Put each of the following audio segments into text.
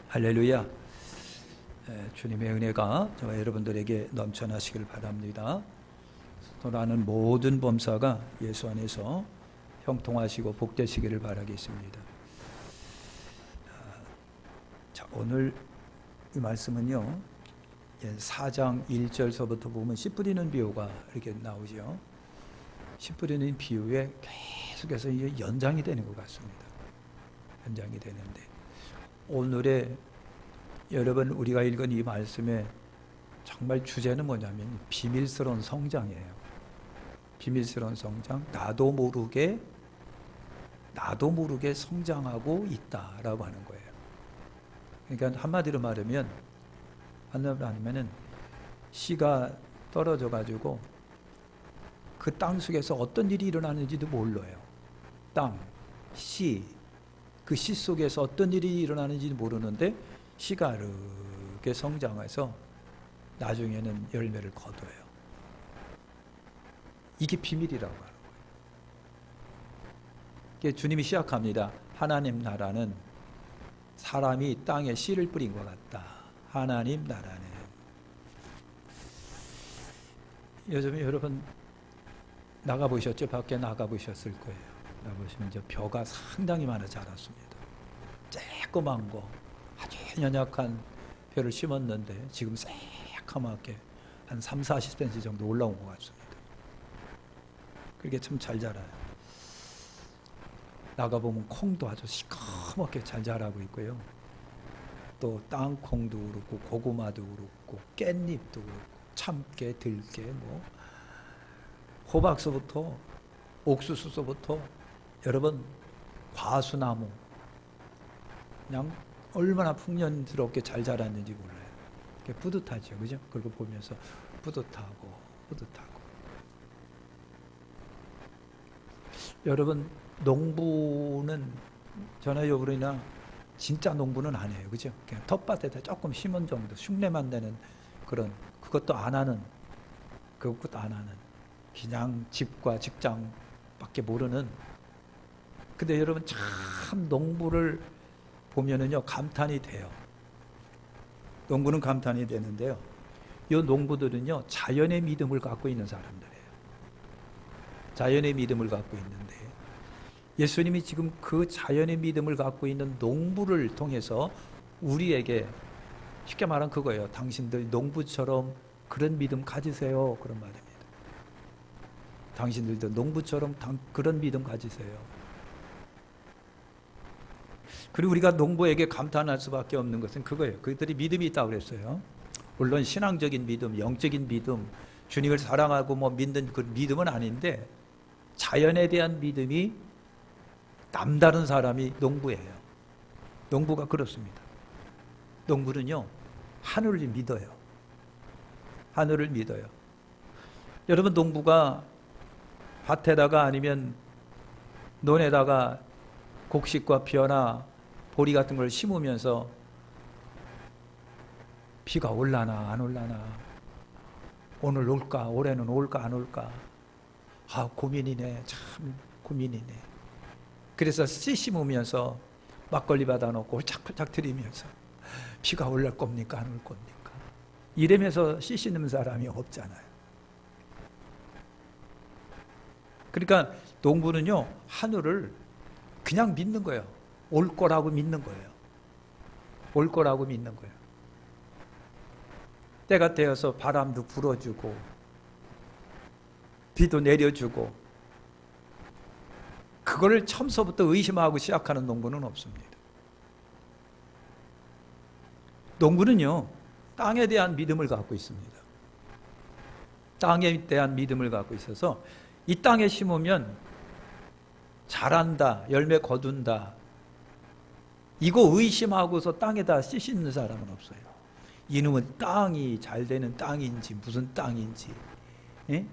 할렐루야. 주님의 은혜가 저와 여러분들에게 넘쳐나시길 바랍니다. 또라는 모든 범사가 예수 안에서 형통하시고 복되시기를 바라겠습니다. 자, 오늘 이 말씀은요, 4장 1절서부터 보면 씨 뿌리는 비유가 이렇게 나오죠. 씨 뿌리는 비유에 계속해서 이게 연장이 되는 것 같습니다. 연장이 되는데, 오늘의 여러분 우리가 읽은 이 말씀의 정말 주제는 뭐냐면 비밀스러운 성장이에요. 비밀스러운 성장, 나도 모르게 성장하고 있다라고 하는 거예요. 그러니까 한마디로 말하면은 씨가 떨어져 가지고 그 땅 속에서 어떤 일이 일어나는지도 몰라요. 땅, 씨, 그 씨 속에서 어떤 일이 일어나는지도 모르는데 씨가 이렇게 성장해서 나중에는 열매를 거둬요. 이게 비밀이라고 하는 거예요. 주님이 시작합니다. 하나님 나라는 사람이 땅에 씨를 뿌린 것 같다. 하나님 나라는. 요즘에 여러분 나가보셨죠? 밖에 나가보셨을 거예요. 나가보시면 이제 벼가 상당히 많아 자랐습니다. 쬐끄만 거, 아주 연약한 벼를 심었는데 지금 새카맣게 한 30-40cm 정도 올라온 것 같습니다. 그게 참 잘 자라요. 나가보면 콩도 아주 시커멓게 잘 자라고 있고요. 또 땅콩도 그렇고 고구마도 그렇고 깻잎도 그렇고 참깨, 들깨, 뭐 호박서부터 옥수수서부터 여러분 과수나무, 그냥 얼마나 풍년스럽게 잘 자랐는지 몰라요. 뿌듯하죠, 그죠? 그걸 보면서 뿌듯하고. 여러분 농부는 전화요구르나 진짜 농부는 안 해요, 그죠? 그냥 텃밭에다 조금 심은 정도, 흉내만 내는 그런, 그것도 안 하는, 그냥 집과 직장밖에 모르는. 근데 여러분 참 농부를 보면은요 감탄이 돼요. 농부는 감탄이 되는데요. 이 농부들은요 자연의 믿음을 갖고 있는 사람들이에요. 자연의 믿음을 갖고 있는데 예수님이 지금 그 자연의 믿음을 갖고 있는 농부를 통해서 우리에게 쉽게 말하면 그거예요. 당신들 농부처럼 그런 믿음 가지세요. 그런 말입니다. 당신들도 농부처럼 그런 믿음 가지세요. 그리고 우리가 농부에게 감탄할 수밖에 없는 것은 그거예요. 그들이 믿음이 있다고 그랬어요. 물론 신앙적인 믿음, 영적인 믿음, 주님을 사랑하고 뭐 믿는 그 믿음은 아닌데 자연에 대한 믿음이 남다른 사람이 농부예요. 농부가 그렇습니다. 농부는요 하늘을 믿어요. 하늘을 믿어요. 여러분 농부가 밭에다가 아니면 논에다가 곡식과 벼나 보리 같은 걸 심으면서 비가 올라나 안 올라나, 오늘 올까 올해는 올까 안 올까, 고민이네, 참 고민이네. 그래서 씨 심으면서 막걸리 받아놓고 홀짝홀짝 들이면서 비가 올랄 겁니까 안 올 겁니까 이러면서 씨 심는 사람이 없잖아요. 그러니까 농부는요 하늘을 그냥 믿는 거예요. 올 거라고 믿는 거예요. 올 거라고 믿는 거예요. 때가 되어서 바람도 불어주고 비도 내려주고, 그거를 처음서부터 의심하고 시작하는 농부는 없습니다. 농부는요 땅에 대한 믿음을 갖고 있습니다. 땅에 대한 믿음을 갖고 있어서 이 땅에 심으면 자란다, 열매 거둔다, 이거 의심하고서 땅에다 씨 심는 사람은 없어요. 이놈은 땅이 잘 되는 땅인지 무슨 땅인지. 예?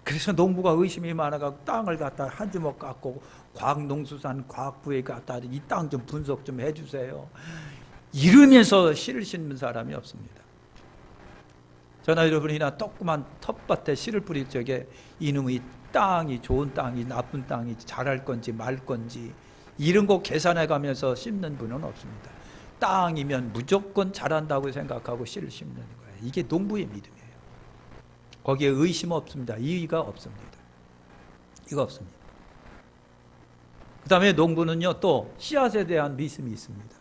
그래서 농부가 의심이 많아가지고 땅을 갖다 한 주먹 갖고 과학농수산 과학부에 갖다 이 땅 좀 분석 좀 해주세요 이러면서 씨를 심는 사람이 없습니다. 저나 여러분이나 조그만 텃밭에 씨를 뿌릴 적에 이놈의 땅이 좋은 땅이 나쁜 땅이 자랄 건지 말 건지 이런 거 계산해 가면서 심는 분은 없습니다. 땅이면 무조건 자란다고 생각하고 씨를 심는 거예요. 이게 농부의 믿음이에요. 거기에 의심 없습니다. 이의가 없습니다. 이거 없습니다. 그 다음에 농부는요, 또 씨앗에 대한 믿음이 있습니다.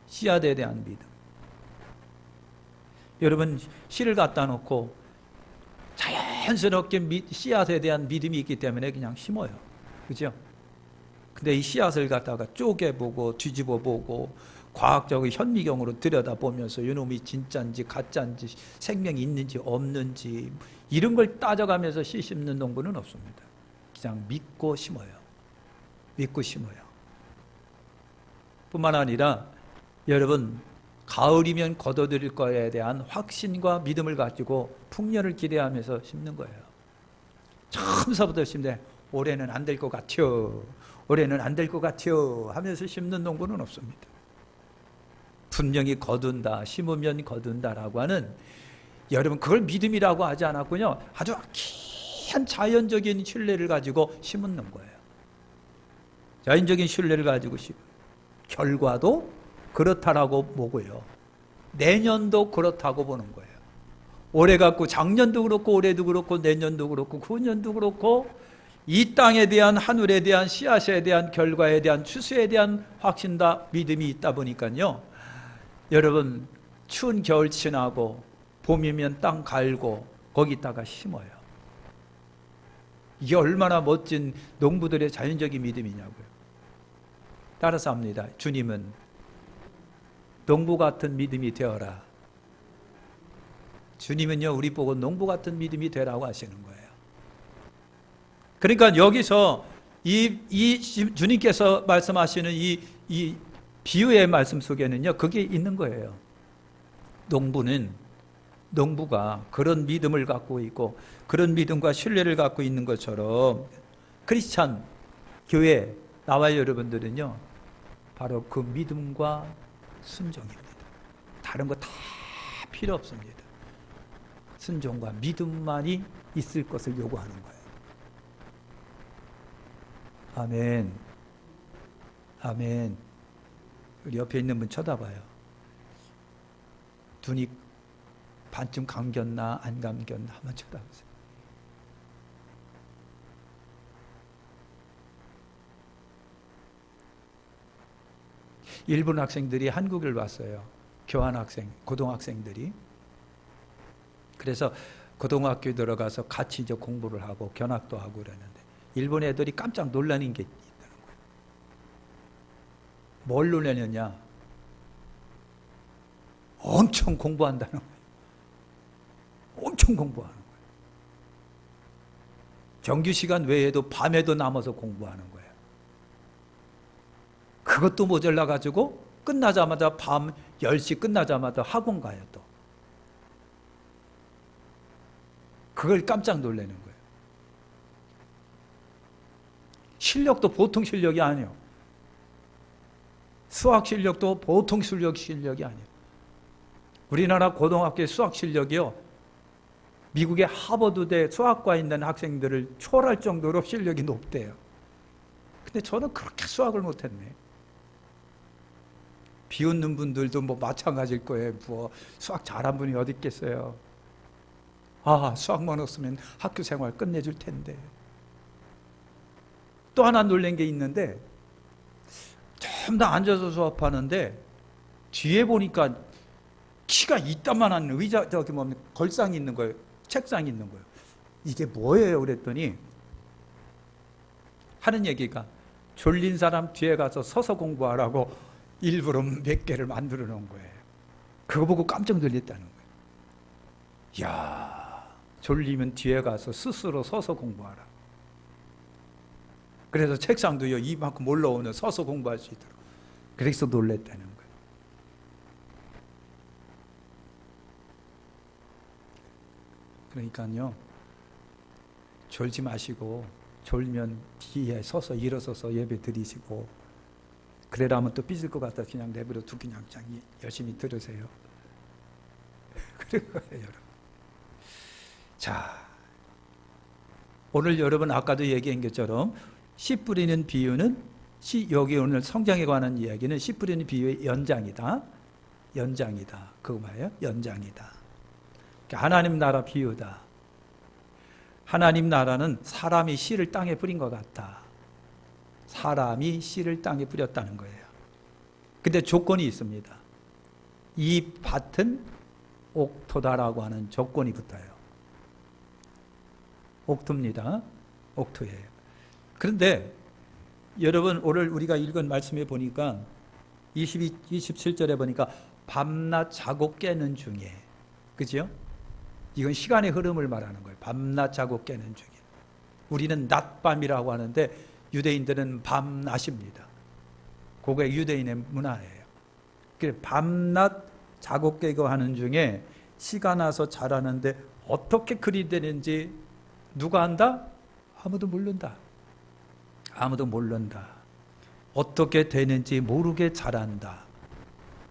씨앗에 대한 믿음. 여러분, 씨를 갖다 놓고 자연스럽게 씨앗에 대한 믿음이 있기 때문에 그냥 심어요. 그죠? 근데 이 씨앗을 갖다가 쪼개보고 뒤집어보고 과학적으로 현미경으로 들여다보면서 이놈이 진짜인지 가짜인지 생명이 있는지 없는지 이런 걸 따져가면서 씨 심는 농부는 없습니다. 그냥 믿고 심어요. 믿고 심어요. 뿐만 아니라 여러분, 가을이면 거둬들일 거에 대한 확신과 믿음을 가지고 풍년을 기대하면서 심는 거예요. 처음서부터 심는데 올해는 안 될 것 같아요. 올해는 안 될 것 같아요 하면서 심는 농부는 없습니다. 분명히 거둔다, 심으면 거둔다라고 하는, 여러분 그걸 믿음이라고 하지 않았군요. 아주 귀한 자연적인 신뢰를 가지고 심는 거예요. 자연적인 신뢰를 가지고 결과도 그렇다라고 보고요. 내년도 그렇다고 보는 거예요. 올해 갖고 작년도 그렇고 올해도 그렇고 내년도 그렇고 후년도 그렇고 이 땅에 대한, 하늘에 대한, 씨앗에 대한, 결과에 대한, 추수에 대한 확신과 믿음이 있다 보니까요, 여러분 추운 겨울 지나고 봄이면 땅 갈고 거기다가 심어요. 이게 얼마나 멋진 농부들의 자연적인 믿음이냐고요. 따라서 합니다. 주님은 농부 같은 믿음이 되어라. 주님은요, 우리 보고 농부 같은 믿음이 되라고 하시는 거예요. 그러니까 여기서 이 주님께서 말씀하시는 이 비유의 말씀 속에는요, 그게 있는 거예요. 농부가 그런 믿음을 갖고 있고 그런 믿음과 신뢰를 갖고 있는 것처럼 크리스찬 교회 나와 여러분들은요, 바로 그 믿음과 순종입니다. 다른 거 다 필요 없습니다. 순종과 믿음만이 있을 것을 요구하는 거예요. 아멘. 아멘. 우리 옆에 있는 분 쳐다봐요. 눈이 반쯤 감겼나 안 감겼나 한번 쳐다보세요. 일본 학생들이 한국을 왔어요. 교환학생, 고등학생들이. 그래서 고등학교에 들어가서 같이 이제 공부를 하고 견학도 하고 그러는데 일본 애들이 깜짝 놀라는 게 있다는 거예요. 뭘 놀라느냐? 엄청 공부한다는 거예요. 엄청 공부하는 거예요. 정규 시간 외에도 밤에도 남아서 공부하는 거예요. 그것도 모자라 가지고 끝나자마자 밤 10시 끝나자마자 학원 가요 또. 그걸 깜짝 놀라는 거예요. 실력도 보통 실력이 아니에요. 수학 실력도 보통 실력이 아니에요. 우리나라 고등학교의 수학 실력이요, 미국의 하버드대 수학과에 있는 학생들을 초월할 정도로 실력이 높대요. 근데 저는 그렇게 수학을 못했네. 비웃는 분들도 뭐 마찬가지일 거예요. 뭐 수학 잘한 분이 어디 있겠어요. 아, 수학만 없으면 학교 생활 끝내줄 텐데. 또 하나 놀란 게 있는데, 좀 더 앉아서 수업하는데 뒤에 보니까 키가 이따만한 의자, 저기 뭐 걸상이 있는 거예요. 책상이 있는 거예요. 이게 뭐예요? 그랬더니 하는 얘기가, 졸린 사람 뒤에 가서 서서 공부하라고 일부러 몇 개를 만들어 놓은 거예요. 그거 보고 깜짝 놀랐다는 거예요. 이야, 졸리면 뒤에 가서 스스로 서서 공부하라. 그래서 책상도요, 이만큼 올라오는 서서 공부할 수 있도록. 그래서 놀랐다는 거예요. 그러니까요, 졸지 마시고, 졸면 뒤에 서서 일어서서 예배 드리시고, 그래라면 또 삐질 것 같아서 그냥 내버려 두고 그냥 열심히 들으세요. 그런 거예요, 여러분. 자, 오늘 여러분 아까도 얘기한 것처럼 씨 뿌리는 비유는 여기 오늘 성장에 관한 이야기는 씨 뿌리는 비유의 연장이다. 연장이다. 그거 뭐예요? 연장이다. 하나님 나라 비유다. 하나님 나라는 사람이 씨를 땅에 뿌린 것 같다. 사람이 씨를 땅에 뿌렸다는 거예요. 근데 조건이 있습니다. 이 밭은 옥토다라고 하는 조건이 붙어요. 옥토입니다. 옥토예요. 그런데 여러분 오늘 우리가 읽은 말씀에 보니까 27절에 보니까 밤낮 자고 깨는 중에, 그죠? 이건 시간의 흐름을 말하는 거예요. 밤낮 자고 깨는 중에. 우리는 낮밤이라고 하는데 유대인들은 밤낮입니다. 그게 유대인의 문화예요. 그래서 밤낮 자고 깨고 하는 중에 씨가 나서 자라는데 어떻게 그리 되는지 누가 안다? 아무도 모른다. 아무도 모른다. 어떻게 되는지 모르게 자란다.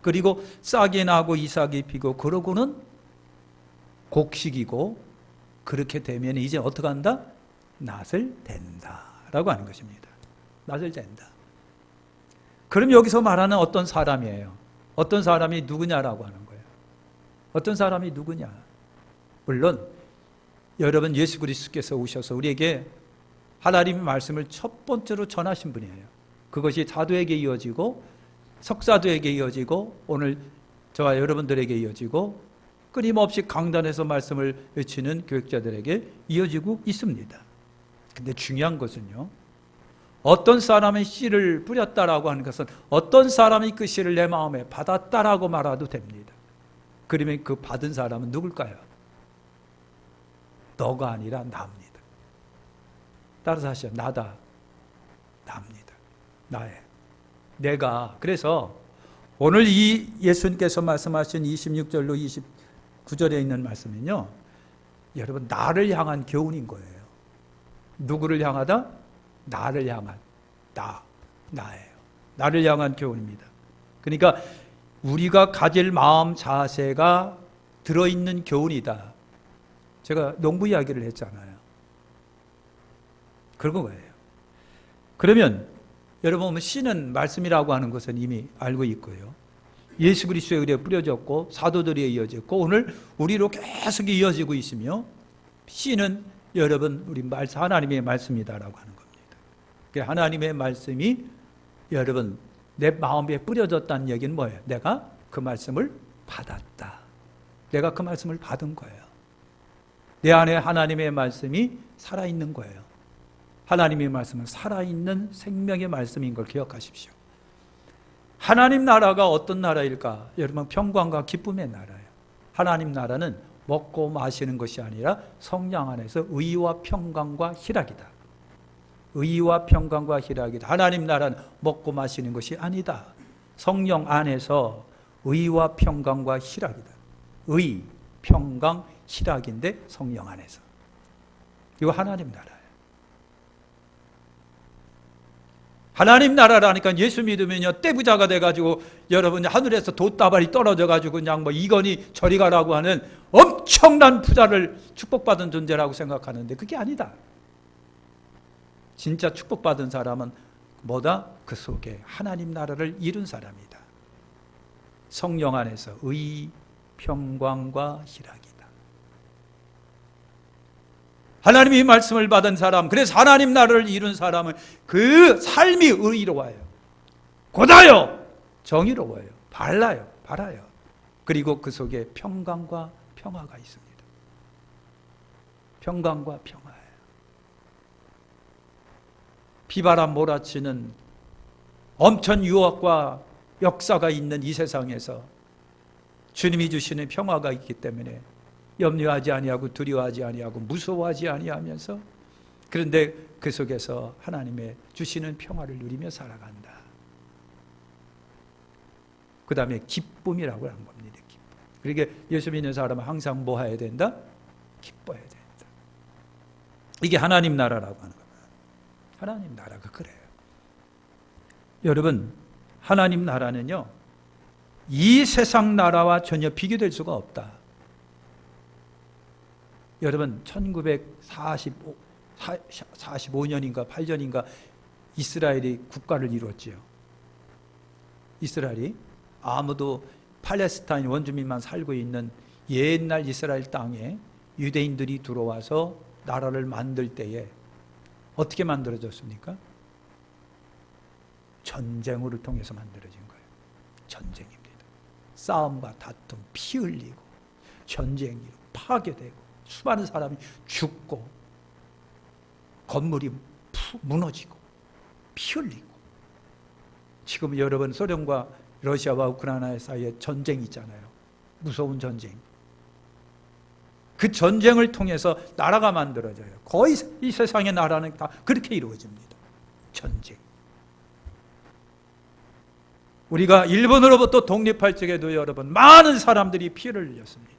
그리고 싹이 나고 이삭이 피고 그러고는 곡식이고, 그렇게 되면 이제 어떻게 한다? 낫을 댄다 라고 하는 것입니다. 낫을 댄다. 그럼 여기서 말하는 어떤 사람이에요? 어떤 사람이 누구냐라고 하는 거예요. 어떤 사람이 누구냐? 물론 여러분 예수 그리스도께서 오셔서 우리에게 하나님의 말씀을 첫 번째로 전하신 분이에요. 그것이 사도에게 이어지고 석사도에게 이어지고 오늘 저와 여러분들에게 이어지고 끊임없이 강단에서 말씀을 외치는 교육자들에게 이어지고 있습니다. 근데 중요한 것은요, 어떤 사람이 씨를 뿌렸다라고 하는 것은 어떤 사람이 그 씨를 내 마음에 받았다라고 말해도 됩니다. 그러면 그 받은 사람은 누굴까요? 너가 아니라 나입니다. 따라서 하시죠. 나다. 나입니다. 나의. 내가. 그래서 오늘 이 예수님께서 말씀하신 26절로 29절에 있는 말씀은요, 여러분 나를 향한 교훈인 거예요. 누구를 향하다? 나를 향한. 나예요. 나를 향한 교훈입니다. 그러니까 우리가 가질 마음 자세가 들어있는 교훈이다. 제가 농부 이야기를 했잖아요. 그런 거예요. 그러면 여러분 씨는 말씀이라고 하는 것은 이미 알고 있고요. 예수 그리스도의 의뢰에 뿌려졌고 사도들에 이어졌고 오늘 우리로 계속 이어지고 있으며, 씨는 여러분 우리 하나님의 말씀이다라고 하는 겁니다. 하나님의 말씀이 여러분 내 마음에 뿌려졌다는 얘기는 뭐예요? 내가 그 말씀을 받았다. 내가 그 말씀을 받은 거예요. 내 안에 하나님의 말씀이 살아있는 거예요. 하나님의 말씀은 살아있는 생명의 말씀인 걸 기억하십시오. 하나님 나라가 어떤 나라일까? 여러분 평강과 기쁨의 나라예요. 하나님 나라는 먹고 마시는 것이 아니라 성령 안에서 의와 평강과 희락이다. 의와 평강과 희락이다. 하나님 나라는 먹고 마시는 것이 아니다. 성령 안에서 의와 평강과 희락이다. 의, 평강, 희락인데 성령 안에서. 이거 하나님 나라예요. 하나님 나라라니까 예수 믿으면요 떼부자가 돼가지고 여러분 하늘에서 돛다발이 떨어져가지고 그냥 뭐 이거니 저리 가라고 하는 엄청난 부자를 축복받은 존재라고 생각하는데 그게 아니다. 진짜 축복받은 사람은 뭐다? 그 속에 하나님 나라를 이룬 사람이다. 성령 안에서 의, 평강과 희락이다. 하나님이 말씀을 받은 사람, 그래서 하나님 나라를 이룬 사람은 그 삶이 의로워요. 곧아요. 정의로워요. 바라요. 그리고 그 속에 평강과 평화가 있습니다. 평강과 평화예요. 비바람 몰아치는 엄청 유혹과 역사가 있는 이 세상에서 주님이 주시는 평화가 있기 때문에 염려하지 아니하고 두려워하지 아니하고 무서워하지 아니하면서, 그런데 그 속에서 하나님의 주시는 평화를 누리며 살아간다. 그 다음에 기쁨이라고 하는 겁니다. 기쁨. 그러니까 예수 믿는 사람은 항상 뭐 해야 된다? 기뻐해야 된다. 이게 하나님 나라라고 하는 겁니다. 하나님 나라가 그래요. 여러분 하나님 나라는요 이 세상 나라와 전혀 비교될 수가 없다. 여러분 1945년인가 8년인가 이스라엘이 국가를 이루었지요. 이스라엘이 아무도 팔레스타인 원주민만 살고 있는 옛날 이스라엘 땅에 유대인들이 들어와서 나라를 만들 때에 어떻게 만들어졌습니까? 전쟁을 통해서 만들어진 거예요. 전쟁입니다. 싸움과 다툼, 피 흘리고 전쟁이 파괴되고 수많은 사람이 죽고 건물이 무너지고 피 흘리고. 지금 여러분 소련과 러시아와 우크라이나 사이에 전쟁이 있잖아요. 무서운 전쟁. 그 전쟁을 통해서 나라가 만들어져요. 거의 이 세상의 나라는 다 그렇게 이루어집니다. 전쟁. 우리가 일본으로부터 독립할 적에도 여러분 많은 사람들이 피를 흘렸습니다.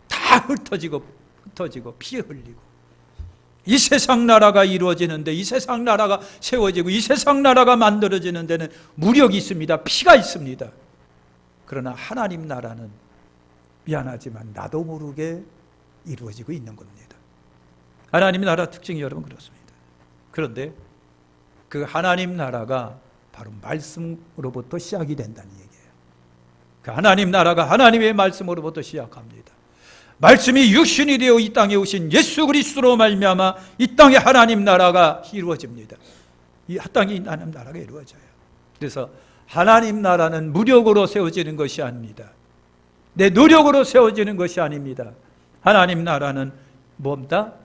다 흩어지고 피 흘리고. 이 세상 나라가 이루어지는데, 이 세상 나라가 세워지고 이 세상 나라가 만들어지는 데는 무력이 있습니다. 피가 있습니다. 그러나 하나님 나라는 미안하지만 나도 모르게 이루어지고 있는 겁니다. 하나님 나라 특징이 여러분 그렇습니다. 그런데 그 하나님 나라가 바로 말씀으로부터 시작이 된다는 얘기예요. 그 하나님 나라가 하나님의 말씀으로부터 시작합니다. 말씀이 육신이 되어 이 땅에 오신 예수 그리스도로 말미암아 이 땅에 하나님 나라가 이루어집니다. 이 땅에 하나님 나라가 이루어져요. 그래서 하나님 나라는 무력으로 세워지는 것이 아닙니다. 내 노력으로 세워지는 것이 아닙니다. 하나님 나라는 뭡니다?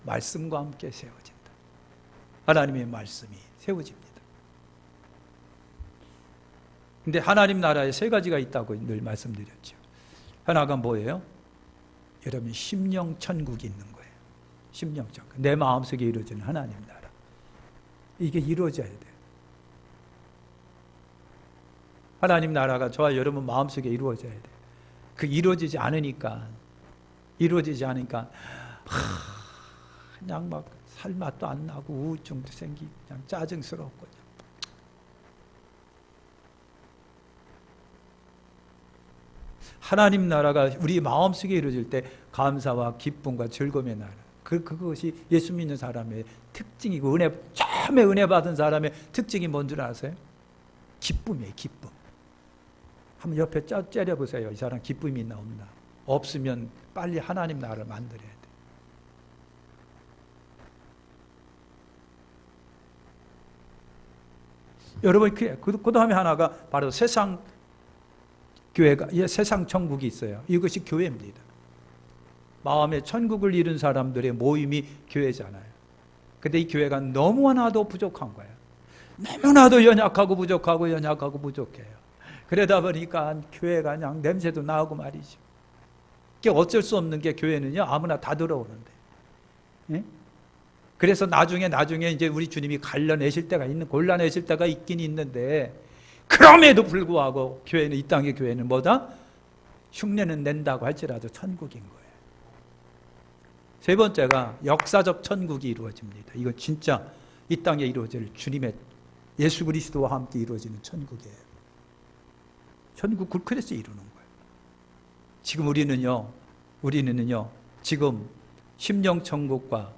말씀과 함께 세워진다. 하나님의 말씀이 세워집니다. 근데 하나님 나라에 세 가지가 있다고 늘 말씀드렸죠. 하나가 뭐예요? 여러분 심령 천국이 있는 거예요. 심령 천국. 내 마음속에 이루어지는 하나님 나라. 이게 이루어져야 돼요. 하나님 나라가 저와 여러분 마음속에 이루어져야 돼요. 그 이루어지지 않으니까 그냥 막 살 맛도 안 나고 우울증도 생기고 그냥 짜증스럽고. 하나님 나라가 우리 마음속에 이루어질 때 감사와 기쁨과 즐거움의 나라. 그것이 예수 믿는 사람의 특징이고 처음에 은혜 받은 사람의 특징이 뭔 줄 아세요? 기쁨이에요. 기쁨. 한번 옆에 째려보세요. 이 사람 기쁨이 있나 없나. 없으면 빨리 하나님 나라를 만들어야 돼. 여러분 그 다음에 하나가 바로 세상 교회가, 세상 천국이 있어요. 이것이 교회입니다. 마음에 천국을 이룬 사람들의 모임이 교회잖아요. 근데 이 교회가 너무나도 부족한 거예요. 너무나도 연약하고 부족해요. 그러다 보니까 교회가 그냥 냄새도 나고 말이죠. 이게 어쩔 수 없는 게 교회는요, 아무나 다 들어오는데. 예? 그래서 나중에 이제 우리 주님이 골라내실 때가 있긴 있는데, 그럼에도 불구하고 교회는, 이 땅의 교회는 뭐다? 흉내는 낸다고 할지라도 천국인 거예요. 세 번째가 역사적 천국이 이루어집니다. 이건 진짜 이 땅에 이루어질 주님의 예수 그리스도와 함께 이루어지는 천국이에요. 천국 그래서 이루는 거예요. 지금 우리는요 지금 심령 천국과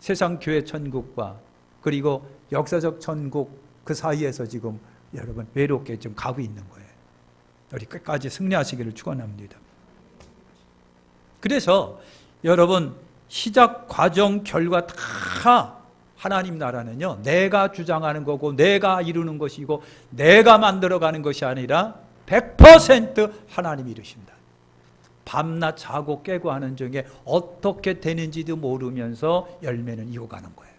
세상 교회 천국과 그리고 역사적 천국 그 사이에서 지금 여러분 외롭게 좀 가고 있는 거예요. 우리 끝까지 승리하시기를 축원합니다. 그래서 여러분 시작, 과정, 결과 다 하나님 나라는요, 내가 주장하는 거고 내가 이루는 것이고 내가 만들어가는 것이 아니라 100% 하나님이 이루십니다. 밤낮 자고 깨고 하는 중에 어떻게 되는지도 모르면서 열매는 이어가는 거예요.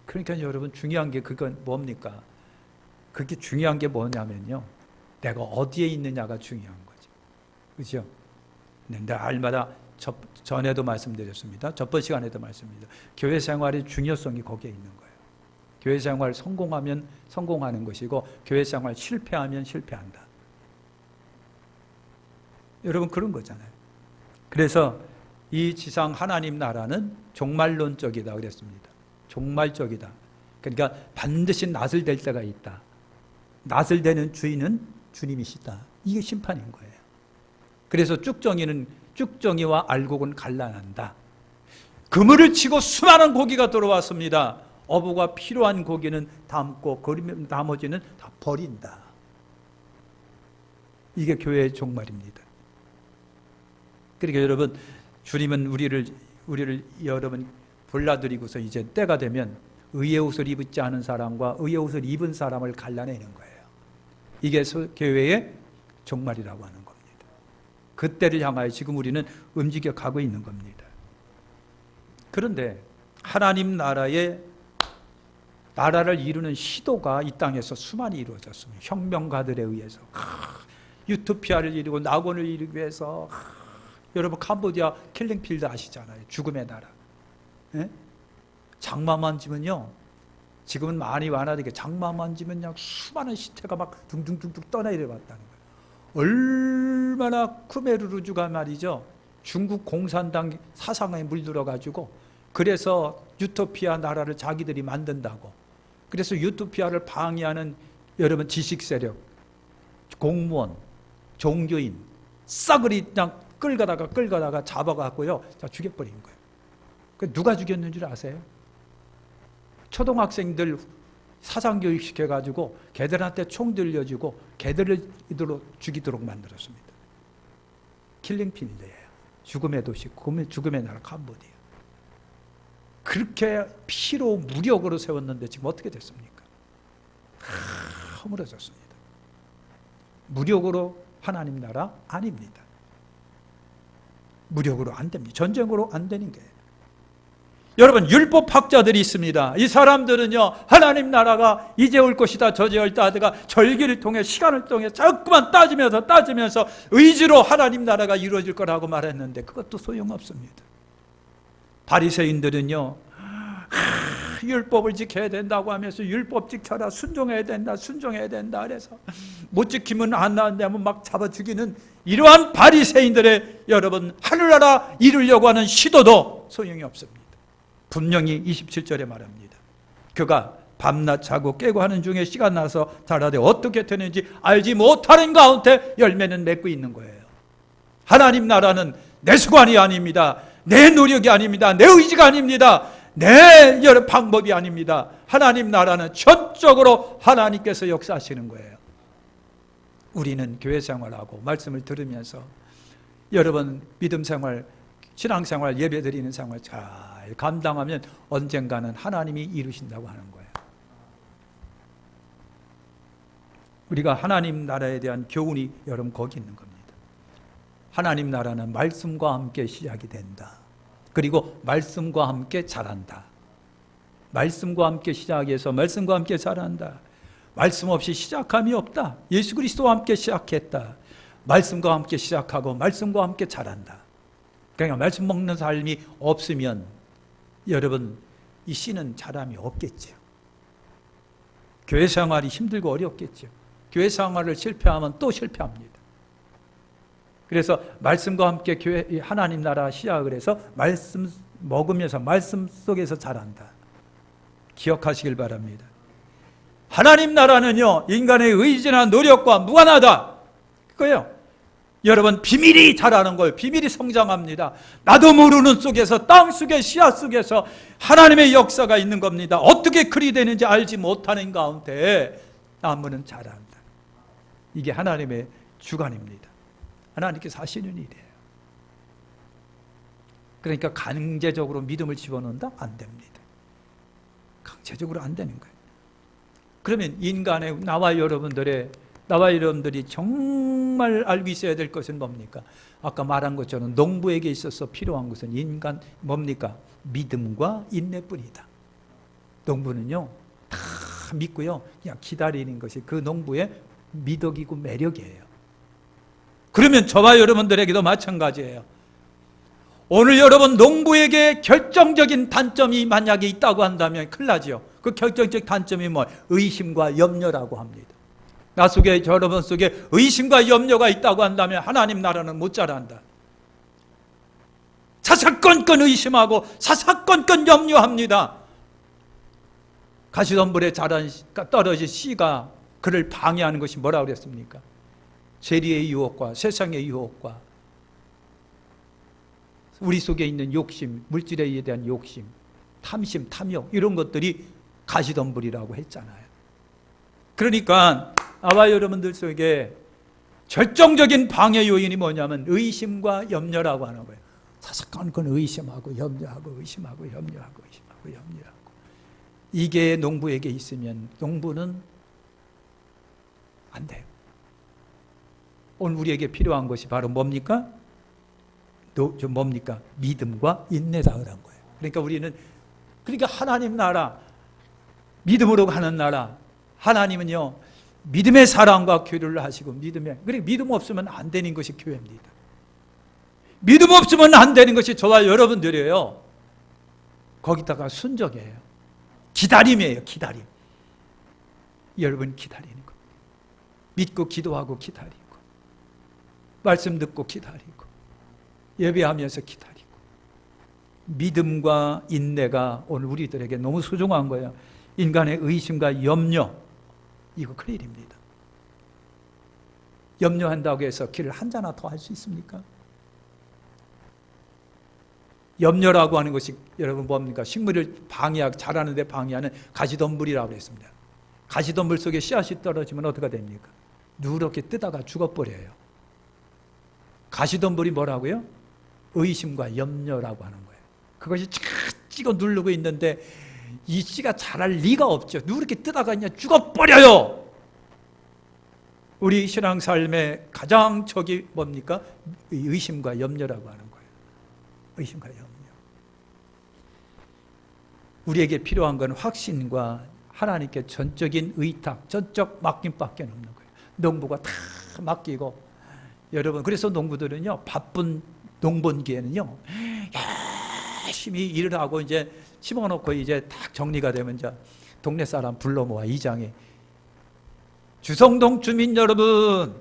그러니까 여러분 중요한 게 그건 뭡니까? 그게 중요한 게 뭐냐면요, 내가 어디에 있느냐가 중요한 거죠. 그렇죠? 날마다 전에도 말씀드렸습니다. 저번 시간에도 말씀드렸습니다. 교회 생활의 중요성이 거기에 있는 거예요. 교회 생활 성공하면 성공하는 것이고 교회 생활 실패하면 실패한다. 여러분 그런 거잖아요. 그래서 이 지상 하나님 나라는 종말론적이다 그랬습니다. 종말적이다. 그러니까 반드시 낫을 댈 때가 있다. 낫을 대는 주인은 주님이시다. 이게 심판인 거예요. 그래서 쭉정이와 알곡은 갈라난다. 그물을 치고 수많은 고기가 들어왔습니다. 어부가 필요한 고기는 담고 나머지는 다 버린다. 이게 교회의 종말입니다. 그러니까 여러분, 주님은 우리를 여러분 불러들이고서 이제 때가 되면 의의 옷을 입지 않은 사람과 의의 옷을 입은 사람을 갈라내는 거예요. 이게 교회의 종말이라고 하는 겁니다. 그때를 향하여 지금 우리는 움직여 가고 있는 겁니다. 그런데 하나님 나라를 이루는 시도가 이 땅에서 수많이 이루어졌습니다. 혁명가들에 의해서 유토피아를 이루고 낙원을 이루기 위해서 여러분 캄보디아 킬링필드 아시잖아요. 죽음의 나라. 예? 장마만 지면요, 지금은 많이 완화되게 장마만 지면 그냥 수많은 시체가 막 둥둥둥둥 떠내려왔다는 거예요. 얼마나 크메르루주가 말이죠, 중국 공산당 사상에 물들어가지고 그래서 유토피아 나라를 자기들이 만든다고, 그래서 유토피아를 방해하는 여러분 지식 세력, 공무원, 종교인 싸그리 그냥 끌다가 잡아갖고요, 자 죽여버린 거예요. 누가 죽였는 줄 아세요? 초등학생들 사상교육 시켜가지고 걔들한테 총 들려주고 걔들을 죽이도록 만들었습니다. 킬링필드예요. 죽음의 도시, 죽음의 나라 캄보디아. 그렇게 피로 무력으로 세웠는데 지금 어떻게 됐습니까? 허물어졌습니다. 무력으로 하나님 나라 아닙니다. 무력으로 안 됩니다. 전쟁으로 안 되는 거예요. 여러분, 율법학자들이 있습니다. 이 사람들은요, 하나님 나라가 이제 올 것이다, 저제 올다 하다가 절기를 통해, 시간을 통해 자꾸만 따지면서 의지로 하나님 나라가 이루어질 거라고 말했는데 그것도 소용없습니다. 바리새인들은요, 율법을 지켜야 된다고 하면서 율법 지켜라, 순종해야 된다 그래서 못 지키면 안 나온다면 막 잡아 죽이는 이러한 바리새인들의 여러분 하늘나라 이루려고 하는 시도도 소용이 없습니다. 분명히 27절에 말합니다. 그가 밤낮 자고 깨고 하는 중에 시간 나서 자라되 어떻게 되는지 알지 못하는 가운데 열매는 맺고 있는 거예요. 하나님 나라는 내 수관이 아닙니다. 내 노력이 아닙니다. 내 의지가 아닙니다. 내 여러 방법이 아닙니다. 하나님 나라는 전적으로 하나님께서 역사하시는 거예요. 우리는 교회 생활하고 말씀을 들으면서 여러분 믿음 생활, 신앙 생활, 예배 드리는 생활 잘 감당하면 언젠가는 하나님이 이루신다고 하는 거예요. 우리가 하나님 나라에 대한 교훈이 여러분 거기 있는 겁니다. 하나님 나라는 말씀과 함께 시작이 된다. 그리고 말씀과 함께 자란다. 말씀과 함께 시작해서 말씀과 함께 자란다. 말씀 없이 시작함이 없다. 예수 그리스도와 함께 시작했다. 말씀과 함께 시작하고 말씀과 함께 자란다. 그러니까 말씀 먹는 삶이 없으면 여러분 이 씨는 자람이 없겠죠. 교회 생활이 힘들고 어렵겠죠. 교회 생활을 실패하면 또 실패합니다. 그래서 말씀과 함께 교회 하나님 나라 시작을 해서 말씀 먹으면서 말씀 속에서 자란다. 기억하시길 바랍니다. 하나님 나라는요, 인간의 의지나 노력과 무관하다. 그거예요. 여러분, 비밀이 자라는 거예요. 비밀이 성장합니다. 나도 모르는 속에서, 땅 속의 씨앗 속에서 하나님의 역사가 있는 겁니다. 어떻게 그리 되는지 알지 못하는 가운데 나무는 자란다. 이게 하나님의 주관입니다. 하나님께서 하시는 일이에요. 그러니까 강제적으로 믿음을 집어넣는다? 안 됩니다. 강제적으로 안 되는 거예요. 그러면 인간의 나와 여러분들이 정말 알고 있어야 될 것은 뭡니까? 아까 말한 것처럼 농부에게 있어서 필요한 것은 인간 뭡니까? 믿음과 인내뿐이다. 농부는요 다 믿고요 그냥 기다리는 것이 그 농부의 미덕이고 매력이에요. 그러면 저와 여러분들에게도 마찬가지예요. 오늘 여러분 농부에게 결정적인 단점이 만약에 있다고 한다면 큰일 나죠. 그 결정적 단점이 뭐? 의심과 염려라고 합니다. 나 속에, 여러분 속에 의심과 염려가 있다고 한다면 하나님 나라는 못 자란다. 사사건건 의심하고 사사건건 염려합니다. 가시덤불에 떨어진 씨가 그를 방해하는 것이 뭐라고 그랬습니까? 세리의 유혹과 세상의 유혹과 우리 속에 있는 욕심, 물질에 대한 욕심, 탐심, 탐욕 이런 것들이 가시덤불이라고 했잖아요. 그러니까 아와 여러분들 속에 결정적인 방해 요인이 뭐냐면 의심과 염려라고 하는 거예요. 사사건 의심하고 염려하고 의심하고 염려하고 의심하고 염려하고. 이게 농부에게 있으면 농부는 안 돼요. 오늘 우리에게 필요한 것이 바로 뭡니까? 뭡니까? 믿음과 인내다 그런 거예요. 그러니까 우리는 하나님 나라, 믿음으로 가는 나라, 하나님은요 믿음의 사랑과 교류를 하시고 믿음 없으면 안 되는 것이 교회입니다. 믿음 없으면 안 되는 것이 저와 여러분들이에요. 거기다가 순종이에요. 기다림이에요. 기다림. 여러분 기다리는 거. 믿고 기도하고 기다리고 말씀 듣고 기다리고 예배하면서 기다리고 믿음과 인내가 오늘 우리들에게 너무 소중한 거예요. 인간의 의심과 염려 이거 큰일입니다. 염려한다고 해서 길을 한 자나 더 할 수 있습니까? 염려라고 하는 것이 여러분 뭡니까? 식물을 자라는데 방해하는 가시덤불이라고 했습니다. 가시덤불 속에 씨앗이 떨어지면 어떻게 됩니까? 누렇게 뜨다가 죽어버려요. 가시덤불이 뭐라고요? 의심과 염려라고 하는 거예요. 그것이 찍어 누르고 있는데 이 씨가 자랄 리가 없죠. 누렇게 뜨다가 그냥 죽어버려요. 우리 신앙 삶의 가장 적이 뭡니까? 의심과 염려라고 하는 거예요. 의심과 염려. 우리에게 필요한 건 확신과 하나님께 전적인 의탁, 전적 맡김밖에 없는 거예요. 농부가 다 맡기고 여러분 그래서 농부들은요 바쁜 농번기에는요 열심히 일을 하고 이제 심어놓고 이제 딱 정리가 되면 이제 동네 사람 불러 모아 이장이 주성동 주민 여러분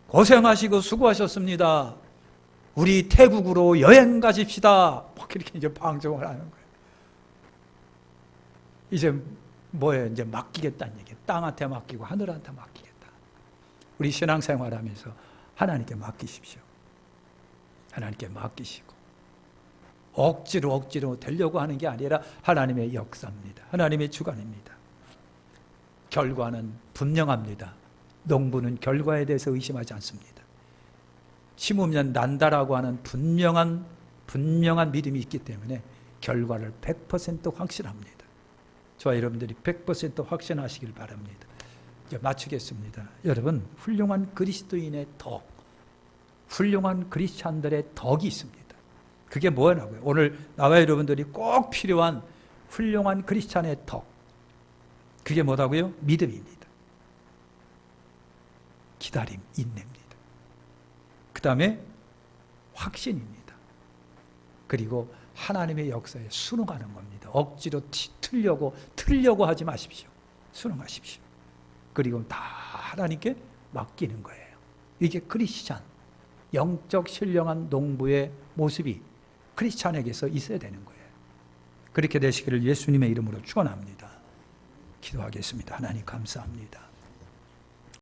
고생하시고 수고하셨습니다. 우리 태국으로 여행 가십시다. 막 이렇게 이제 방송을 하는 거예요. 이제 뭐예요? 이제 맡기겠다는 얘기예요. 땅한테 맡기고 하늘한테 맡기겠다. 우리 신앙생활하면서 하나님께 맡기십시오. 하나님께 맡기시고 억지로 되려고 하는 게 아니라 하나님의 역사입니다. 하나님의 주관입니다. 결과는 분명합니다. 농부는 결과에 대해서 의심하지 않습니다. 심으면 난다라고 하는 분명한 믿음이 있기 때문에 결과를 100% 확신합니다. 저와 여러분들이 100% 확신하시길 바랍니다. 이제 마치겠습니다. 여러분 훌륭한 그리스도인의 덕, 훌륭한 크리스찬들의 덕이 있습니다. 그게 뭐냐고요? 오늘 나와 여러분들이 꼭 필요한 훌륭한 크리스찬의 덕, 그게 뭐라고요? 믿음입니다. 기다림, 인내입니다. 그 다음에 확신입니다. 그리고 하나님의 역사에 순응하는 겁니다. 억지로 틀려고 하지 마십시오. 순응하십시오. 그리고 다 하나님께 맡기는 거예요. 이게 크리스찬, 영적 신령한 농부의 모습이 크리스찬에게서 있어야 되는 거예요. 그렇게 되시기를 예수님의 이름으로 축원합니다. 기도하겠습니다. 하나님 감사합니다.